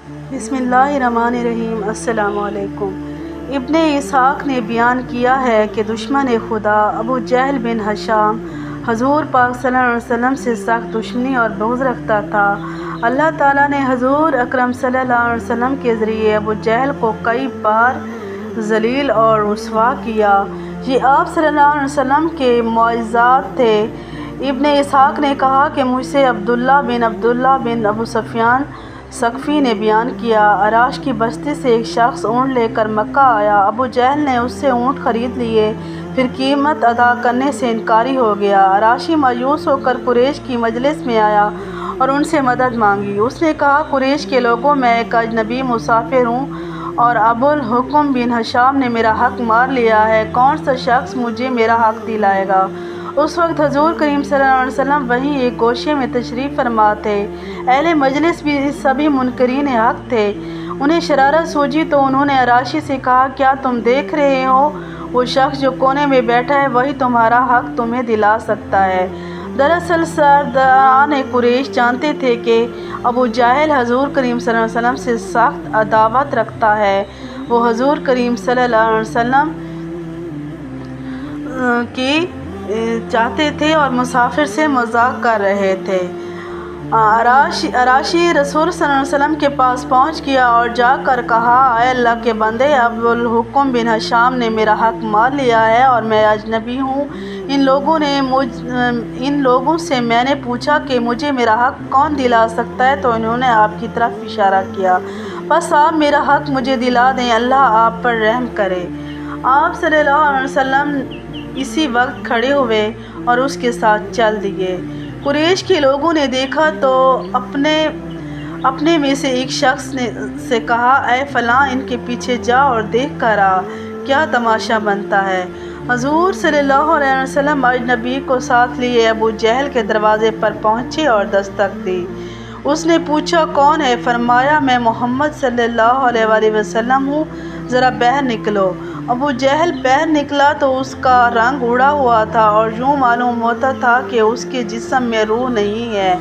بسم اللہ الرحمن الرحیم۔ السلام علیکم۔ ابن اسحاق نے بیان کیا ہے کہ دشمن خدا ابو جہل بن ہشام حضور پاک صلی اللہ علیہ وسلم سے سخت دشمنی اور بغض رکھتا تھا۔ اللہ تعالیٰ نے حضور اکرم صلی اللہ علیہ وسلم کے ذریعے ابو جہل کو کئی بار ذلیل اور رسوا کیا۔ یہ آپ صلی اللہ علیہ وسلم کے معجزات تھے۔ ابن اسحاق نے کہا کہ مجھ سے عبداللہ بن ابو سفیان ثقفی نے بیان کیا، عراش کی بستی سے ایک شخص اونٹ لے کر مکہ آیا۔ ابو جہل نے اس سے اونٹ خرید لیے، پھر قیمت ادا کرنے سے انکاری ہو گیا۔ عراشی مایوس ہو کر قریش کی مجلس میں آیا اور ان سے مدد مانگی۔ اس نے کہا، قریش کے لوگوں میں ایک اجنبی مسافر ہوں اور ابو الحکم بن ہشام نے میرا حق مار لیا ہے، کون سا شخص مجھے میرا حق دلائے گا؟ اس وقت حضور کریم صلی اللہ علیہ وسلم وہیں ایک گوشے میں تشریف فرما تھے۔ اہل مجلس بھی سبھی منکرین حق تھے۔ انہیں شرارت سوچی تو انہوں نے عراشی سے کہا، کیا تم دیکھ رہے ہو وہ شخص جو کونے میں بیٹھا ہے وہی تمہارا حق تمہیں دلا سکتا ہے۔ دراصل سرداران قریش جانتے تھے کہ ابو جہل حضور کریم صلی اللہ علیہ وسلم سے سخت عداوت رکھتا ہے۔ وہ حضور کریم صلی اللہ علیہ وسلم کی چاہتے تھے اور مسافر سے مذاق کر رہے تھے۔ عراشی رسول صلی اللہ علیہ وسلم کے پاس پہنچ گیا اور جا کر کہا، اے اللہ کے بندے، ابو الحکم بن ہشام نے میرا حق مار لیا ہے اور میں اجنبی ہوں۔ ان لوگوں سے میں نے پوچھا کہ مجھے میرا حق کون دلا سکتا ہے تو انہوں نے آپ کی طرف اشارہ کیا، بس آپ میرا حق مجھے دلا دیں، اللہ آپ پر رحم کرے۔ آپ صلی اللہ علیہ وسلم اسی وقت کھڑے ہوئے اور اس کے ساتھ چل دیے۔ قریش کے لوگوں نے دیکھا تو اپنے میں سے ایک شخص سے کہا، اے فلاں، ان کے پیچھے جا اور دیکھ کر آ، کیا تماشا بنتا ہے۔ حضور صلی اللہ علیہ وسلم اجنبی کو ساتھ لیے ابو جہل کے دروازے پر پہنچے اور دستک دی۔ اس نے پوچھا، کون ہے؟ فرمایا، میں محمد صلی اللہ علیہ وسلم ہوں، ذرا باہر نکلو۔ ابو جہل باہر نکلا تو اس کا رنگ اڑا ہوا تھا اور یوں معلوم ہوتا تھا کہ اس کے جسم میں روح نہیں ہے۔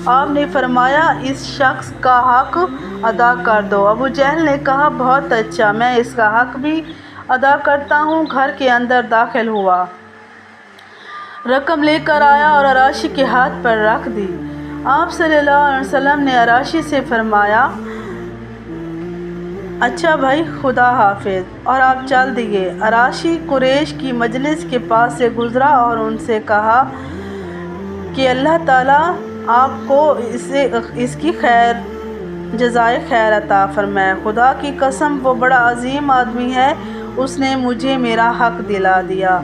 آپ نے فرمایا، اس شخص کا حق ادا کر دو۔ ابو جہل نے کہا، بہت اچھا، میں اس کا حق بھی ادا کرتا ہوں۔ گھر کے اندر داخل ہوا، رقم لے کر آیا اور عراشی کے ہاتھ پر رکھ دی۔ آپ صلی اللہ علیہ وسلم نے عراشی سے فرمایا، اچھا بھائی، خدا حافظ، اور آپ چل دیے۔ عراشی قریش کی مجلس کے پاس سے گزرا اور ان سے کہا کہ اللہ تعالیٰ آپ کو اس کی جزائے خیر عطا فرمائے۔ خدا کی قسم، وہ بڑا عظیم آدمی ہے، اس نے مجھے میرا حق دلا دیا۔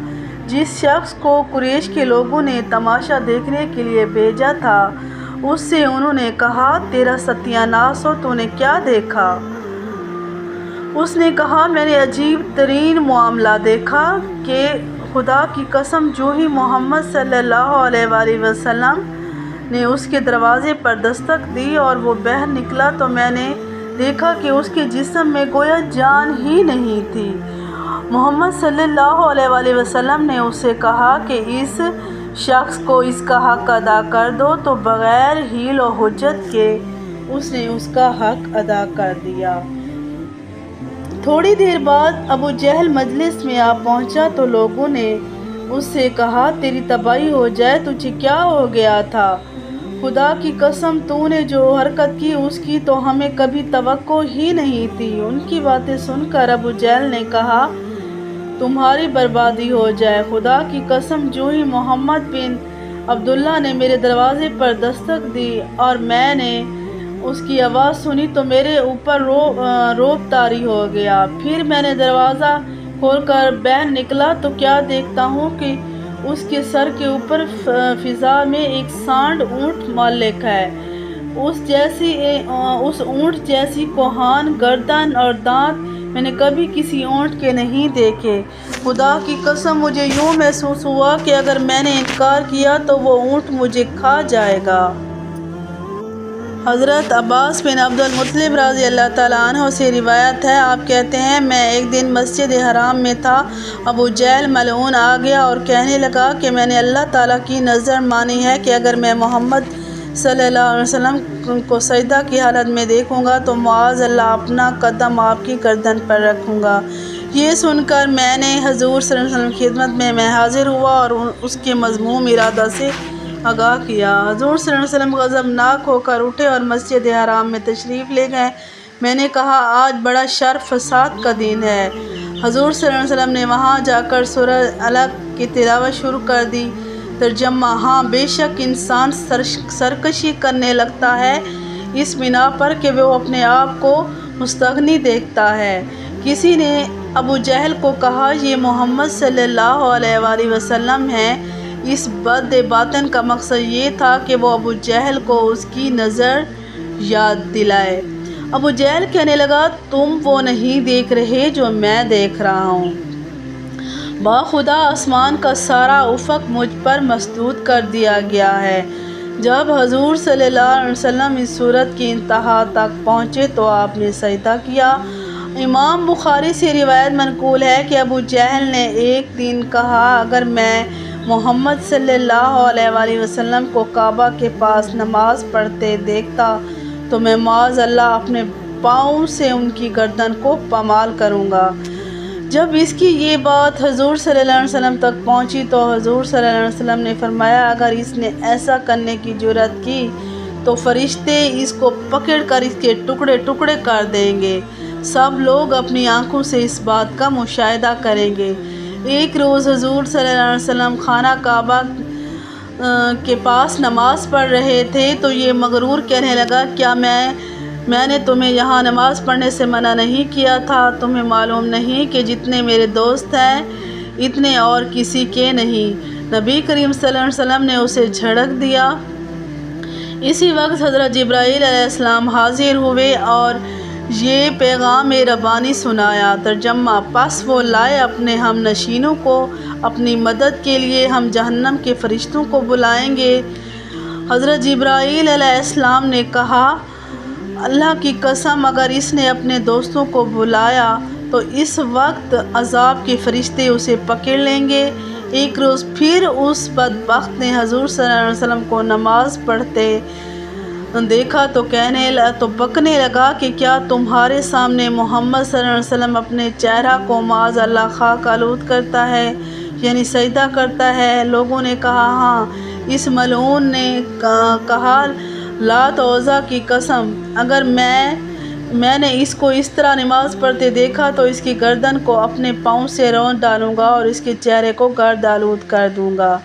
جس شخص کو قریش کے لوگوں نے تماشا دیکھنے کے لیے بھیجا تھا، اس سے انہوں نے کہا، تیرا ستیہ ناش ہو، تو نے کیا دیکھا؟ اس نے کہا، میں نے عجیب ترین معاملہ دیکھا کہ خدا کی قسم، جو ہی محمد صلی اللہ علیہ وسلم نے اس کے دروازے پر دستک دی اور وہ باہر نکلا تو میں نے دیکھا کہ اس کے جسم میں گویا جان ہی نہیں تھی۔ محمد صلی اللہ علیہ وسلم نے اس سے کہا کہ اس شخص کو اس کا حق ادا کر دو، تو بغیر حیل و حجت کے اس نے اس کا حق ادا کر دیا۔ تھوڑی دیر بعد ابو جہل مجلس میں آ پہنچا تو لوگوں نے اس سے کہا، تیری تباہی ہو جائے، تجھے کیا ہو گیا تھا؟ خدا کی قسم، تو نے جو حرکت کی اس کی تو ہمیں کبھی توقع ہی نہیں تھی۔ ان کی باتیں سن کر ابو جہل نے کہا، تمہاری بربادی ہو جائے، خدا کی قسم، جو ہی محمد بن عبداللہ نے میرے دروازے پر دستک دی اور میں نے اس کی آواز سنی تو میرے اوپر رعب طاری ہو گیا۔ پھر میں نے دروازہ کھول کر باہر نکلا تو کیا دیکھتا ہوں کہ اس کے سر کے اوپر فضا میں ایک سانڈ اونٹ معلق ہے۔ اس اونٹ جیسی کوہان گردن اور دانت میں نے کبھی کسی اونٹ کے نہیں دیکھے۔ خدا کی قسم، مجھے یوں محسوس ہوا کہ اگر میں نے انکار کیا تو وہ اونٹ مجھے کھا جائے گا۔ حضرت عباس بن عبد المطلب رضی اللہ تعالیٰ عنہ سے روایت ہے، آپ کہتے ہیں، میں ایک دن مسجد حرام میں تھا، ابو جہل ملعون آ گیا اور کہنے لگا کہ میں نے اللہ تعالیٰ کی نذر مانی ہے کہ اگر میں محمد صلی اللہ علیہ وسلم کو سجدہ کی حالت میں دیکھوں گا تو معاذ اللہ اپنا قدم آپ کی گردن پر رکھوں گا۔ یہ سن کر میں نے حضور صلی اللہ علیہ وسلم کی خدمت میں حاضر ہوا اور اس کے مذموم ارادہ سے آگاہ کیا۔ حضور صلی اللہ علیہ وسلم غضبناک ہو کر اٹھے اور مسجد حرام میں تشریف لے گئے۔ میں نے کہا آج بڑا شر فساد کا دن ہے۔ حضور صلی اللہ علیہ وسلم نے وہاں جا کر سورہ علق کی تلاوت شروع کر دی۔ ترجمہ: ہاں بے شک انسان سرکشی کرنے لگتا ہے اس بنا پر کہ وہ اپنے آپ کو مستغنی دیکھتا ہے۔ کسی نے ابو جہل کو کہا یہ محمد صلی اللہ علیہ وآلہ وسلم ہیں۔ اس بد باطن کا مقصد یہ تھا کہ وہ ابو جہل کو اس کی نظر یاد دلائے۔ ابو جہل کہنے لگا تم وہ نہیں دیکھ رہے جو میں دیکھ رہا ہوں۔ باخدا آسمان کا سارا افق مجھ پر مسدود کر دیا گیا ہے۔ جب حضور صلی اللہ علیہ وسلم اس سورت کی انتہا تک پہنچے تو آپ نے سجدہ کیا۔ امام بخاری سے روایت منقول ہے کہ ابو جہل نے ایک دن کہا اگر میں محمد صلی اللہ علیہ وآلہ وسلم کو کعبہ کے پاس نماز پڑھتے دیکھتا تو میں معاذ اللہ اپنے پاؤں سے ان کی گردن کو پامال کروں گا۔ جب اس کی یہ بات حضور صلی اللہ علیہ وسلم تک پہنچی تو حضور صلی اللہ علیہ وسلم نے فرمایا اگر اس نے ایسا کرنے کی جرات کی تو فرشتے اس کو پکڑ کر اس کے ٹکڑے ٹکڑے کر دیں گے۔ سب لوگ اپنی آنکھوں سے اس بات کا مشاہدہ کریں گے۔ ایک روز حضور صلی اللہ علیہ وسلم خانہ کعبہ کے پاس نماز پڑھ رہے تھے تو یہ مغرور کہنے لگا کیا میں نے تمہیں یہاں نماز پڑھنے سے منع نہیں کیا تھا؟ تمہیں معلوم نہیں کہ جتنے میرے دوست ہیں اتنے اور کسی کے نہیں؟ نبی کریم صلی اللہ علیہ وسلم نے اسے جھڑک دیا۔ اسی وقت حضرت جبرائیل علیہ السلام حاضر ہوئے اور یہ پیغام ربانی سنایا۔ ترجمہ: پس وہ لائے اپنے ہم نشینوں کو اپنی مدد کے لیے، ہم جہنم کے فرشتوں کو بلائیں گے۔ حضرت جبرائیل علیہ السلام نے کہا اللہ کی قسم اگر اس نے اپنے دوستوں کو بلایا تو اس وقت عذاب کے فرشتے اسے پکڑ لیں گے۔ ایک روز پھر اس بدبخت نے حضور صلی اللہ علیہ وسلم کو نماز پڑھتے دیکھا تو بکنے لگا کہ کیا تمہارے سامنے محمد صلی اللہ علیہ وسلم اپنے چہرہ کو معاذ اللہ خاک آلود کرتا ہے یعنی سجدہ کرتا ہے؟ لوگوں نے کہا ہاں۔ اس ملعون نے کہا لات و عزیٰ کی قسم اگر میں نے اس کو اس طرح نماز پڑھتے دیکھا تو اس کی گردن کو اپنے پاؤں سے روند ڈالوں گا اور اس کے چہرے کو گرد آلود کر دوں گا۔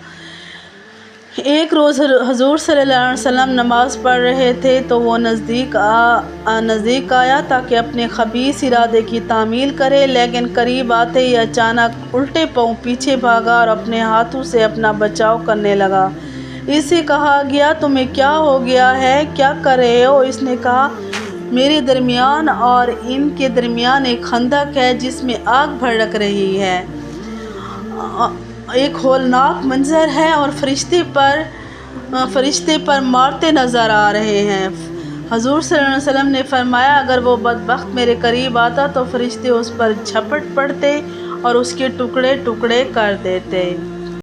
ایک روز حضور صلی اللہ علیہ وسلم نماز پڑھ رہے تھے تو وہ نزدیک آیا تاکہ اپنے خبیث ارادے کی تعمیل کرے، لیکن قریب آتے ہی اچانک الٹے پاؤں پیچھے بھاگا اور اپنے ہاتھوں سے اپنا بچاؤ کرنے لگا۔ اس سے کہا گیا تمہیں کیا ہو گیا ہے، کیا کر رہے ہو؟ اس نے کہا میرے درمیان اور ان کے درمیان ایک خندق ہے جس میں آگ بھڑک رہی ہے، ایک ہولناک منظر ہے اور فرشتے پر مارتے نظر آ رہے ہیں۔ حضور صلی اللہ علیہ وسلم نے فرمایا اگر وہ بدبخت میرے قریب آتا تو فرشتے اس پر جھپٹ پڑتے اور اس کے ٹکڑے ٹکڑے کر دیتے۔